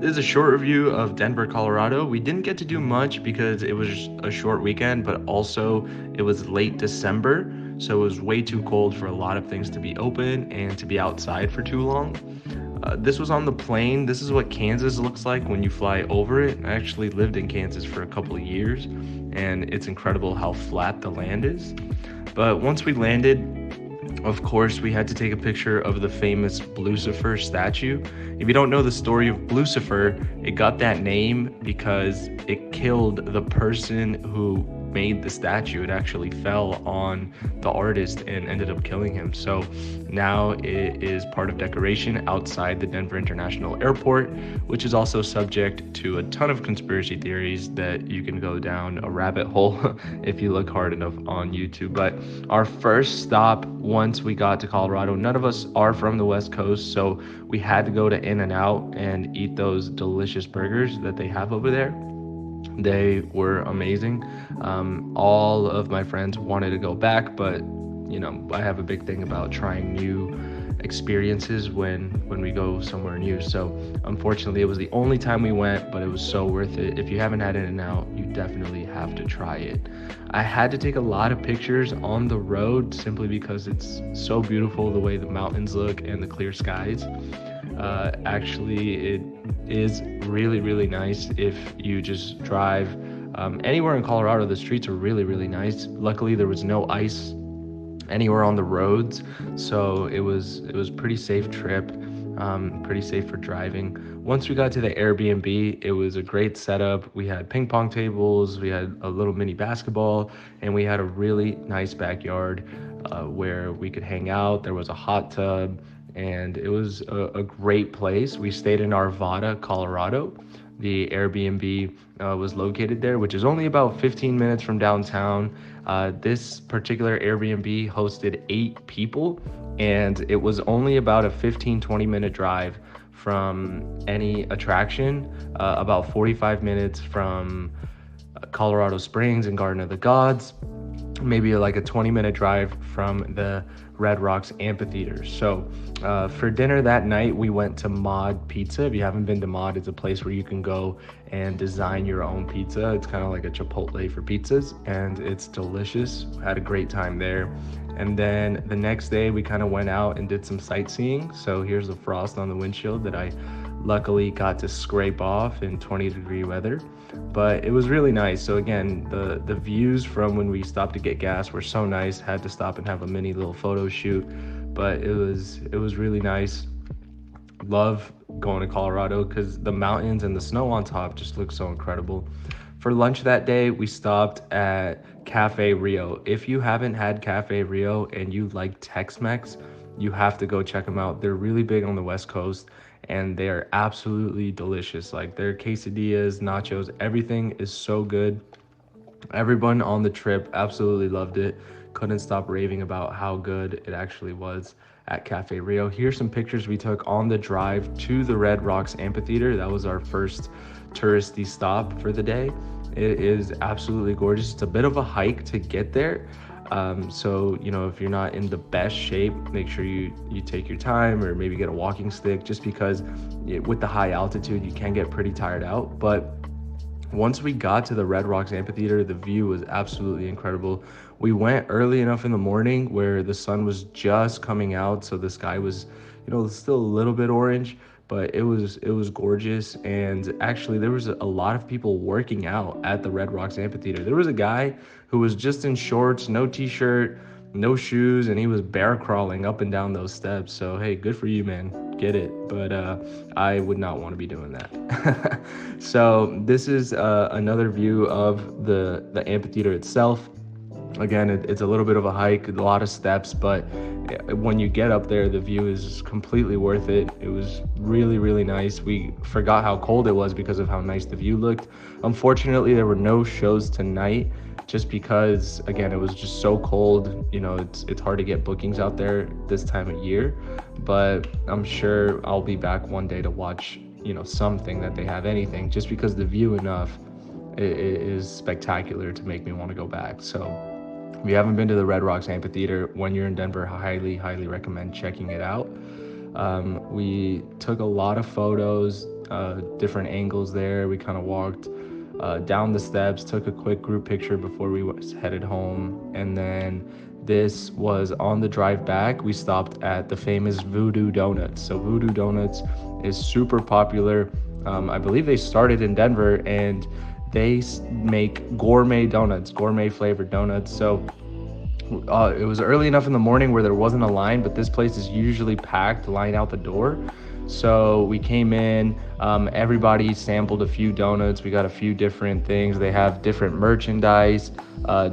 This is a short review of Denver, Colorado. We didn't get to do much because it was a short weekend, but also it was late December, so it was way too cold for a lot of things to be open and to be outside for too long. This was on the plane. This is what Kansas looks like when you fly over it. I actually lived in Kansas for a couple of years, and it's incredible how flat the land is. But once we landed, of course, we had to take a picture of the famous Lucifer statue. If you don't know the story of Lucifer, it got that name because it killed the person who made the statue. It actually fell on the artist and ended up killing him. So now it is part of decoration outside the Denver International Airport, which is also subject to a ton of conspiracy theories that you can go down a rabbit hole if you look hard enough on YouTube. But our first stop, once we got to Colorado, none of us are from the West Coast, so we had to go to In-N-Out and eat those delicious burgers that they have over there. They were amazing. All of my friends wanted to go back, but I have a big thing about trying new experiences when we go somewhere new. So unfortunately, it was the only time we went, but it was so worth it. If you haven't had In-N-Out, you definitely have to try it. I had to take a lot of pictures on the road simply because it's so beautiful the way the mountains look and the clear skies. Actually, it is really, really nice if you just drive anywhere in Colorado. The streets are really, really nice. Luckily, there was no ice anywhere on the roads, so it was pretty safe trip, pretty safe for driving. Once we got to the Airbnb, it was a great setup. We had ping pong tables, we had a little mini basketball, and we had a really nice backyard where we could hang out. There was a hot tub, and it was a great place. We stayed in Arvada, Colorado. The Airbnb was located there, which is only about 15 minutes from downtown. This particular Airbnb hosted 8 people, and it was only about a 15-20 minute drive from any attraction, about 45 minutes from Colorado Springs and Garden of the Gods, maybe like a 20-minute drive from the Red Rocks Amphitheater. So for dinner that night, we went to Mod Pizza. If you haven't been to Mod, it's a place where you can go and design your own pizza. It's kind of like a Chipotle for pizzas, and it's delicious. Had a great time there. And then the next day, we kind of went out and did some sightseeing. So here's the frost on the windshield that I luckily got to scrape off in 20-degree weather. But it was really nice. So again, the views from when we stopped to get gas were so nice. Had to stop and have a mini little photo shoot, but it was really nice. Love going to Colorado because the mountains and the snow on top just look so incredible. For lunch that day, we stopped at Cafe Rio. If you haven't had Cafe Rio and you like Tex-Mex, you have to go check them out. They're really big on the West Coast, and they are absolutely delicious. Like their quesadillas, nachos, everything is so good. Everyone on the trip absolutely loved it. Couldn't stop raving about how good it actually was at Cafe Rio. Here's some pictures we took on the drive to the Red Rocks Amphitheater. That was our first touristy stop for the day. It is absolutely gorgeous. It's a bit of a hike to get there. So, if you're not in the best shape, make sure you take your time or maybe get a walking stick, just because with the high altitude, you can get pretty tired out. But once we got to the Red Rocks Amphitheater, the view was absolutely incredible. We went early enough in the morning where the sun was just coming out, so the sky was, still a little bit orange, but it was gorgeous. And actually, there was a lot of people working out at the Red Rocks Amphitheater. There was a guy who was just in shorts, no t-shirt, no shoes, and he was bear crawling up and down those steps. So hey, good for you, man. Get it. But I would not want to be doing that. So this is another view of the amphitheater itself. Again, it's a little bit of a hike, a lot of steps, but when you get up there, the view is completely worth it. It was really, really nice. We forgot how cold it was because of how nice the view looked. Unfortunately, there were no shows tonight, just because, again, it was just so cold. It's hard to get bookings out there this time of year, but I'm sure I'll be back one day to watch, something that they have, anything, just because the view enough is spectacular to make me want to go back. So if you haven't been to the Red Rocks Amphitheater, when you're in Denver, highly recommend checking it out. We took a lot of photos. different angles there. We kind of walked down the steps, took a quick group picture before we headed home, and then this was on the drive back. We stopped at the famous Voodoo Donuts. So Voodoo Donuts is super popular. I believe they started in Denver, and they make gourmet donuts, gourmet flavored donuts. So it was early enough in the morning where there wasn't a line, but this place is usually packed, line out the door. So we came in, everybody sampled a few donuts. We got a few different things. They have different merchandise, a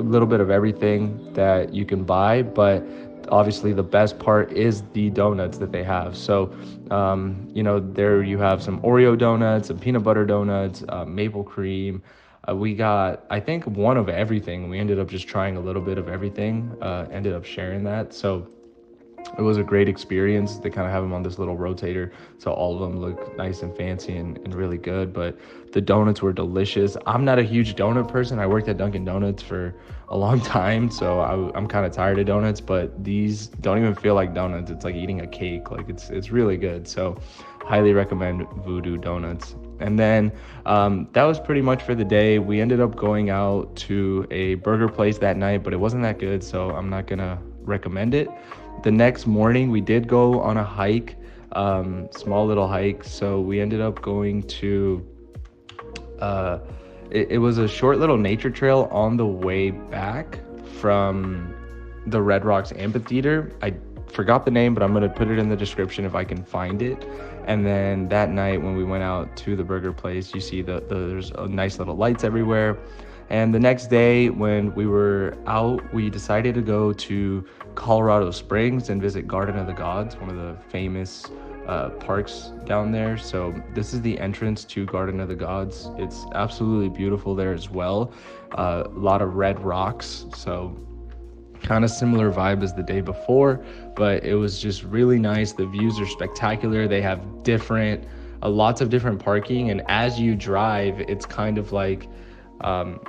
little bit of everything that you can buy, but obviously the best part is the donuts that they have. So, there you have some Oreo donuts, some peanut butter donuts, maple cream. We got, I think, one of everything. We ended up just trying a little bit of everything, ended up sharing that. So it was a great experience. They kind of have them on this little rotator, so all of them look nice and fancy and really good. But the donuts were delicious. I'm not a huge donut person. I worked at Dunkin' Donuts for a long time, so I'm kind of tired of donuts, but these don't even feel like donuts. It's like eating a cake. Like it's really good. So highly recommend Voodoo Donuts. And then that was pretty much for the day. We ended up going out to a burger place that night, but it wasn't that good, so I'm not gonna recommend it. The next morning we did go on a hike, small little hike. So we ended up going to it was a short little nature trail on the way back from the Red Rocks Amphitheater. I forgot the name, but I'm gonna put it in the description if I can find it. And then that night when we went out to the burger place, you see there's a nice little lights everywhere. And the next day when we were out, we decided to go to Colorado Springs and visit Garden of the Gods, one of the famous parks down there. So this is the entrance to Garden of the Gods. It's absolutely beautiful there as well. A lot of red rocks, so kind of similar vibe as the day before, but it was just really nice. The views are spectacular. They have lots of different parking, and as you drive, it's kind of like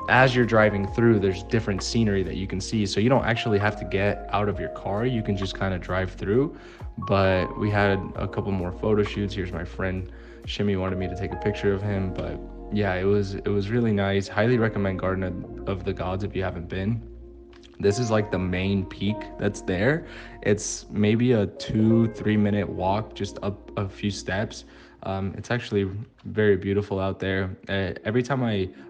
as you're driving through, there's different scenery that you can see, so you don't actually have to get out of your car. You can just kind of drive through. But we had a couple more photo shoots. Here's my friend Shimmy wanted me to take a picture of him, but yeah, it was really nice. Highly recommend Garden of the Gods if you haven't been. This is like the main peak that's there. It's maybe a 2-3 minute walk just up a few steps. It's actually very beautiful out there. Every time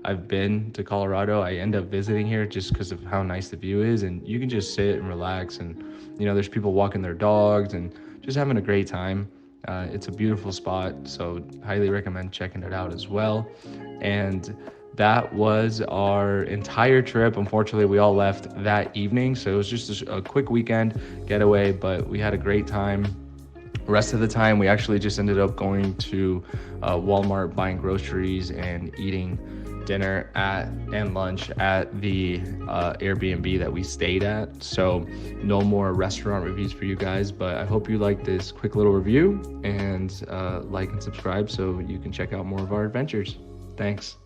I've been to Colorado, I end up visiting here just because of how nice the view is, and you can just sit and relax, and there's people walking their dogs and just having a great time. It's a beautiful spot, so highly recommend checking it out as well. And that was our entire trip. Unfortunately, we all left that evening, so it was just a quick weekend getaway, but we had a great time. Rest of the time, we actually just ended up going to Walmart, buying groceries and eating dinner and lunch at the Airbnb that we stayed at. So no more restaurant reviews for you guys, but I hope you liked this quick little review, and like and subscribe so you can check out more of our adventures. Thanks.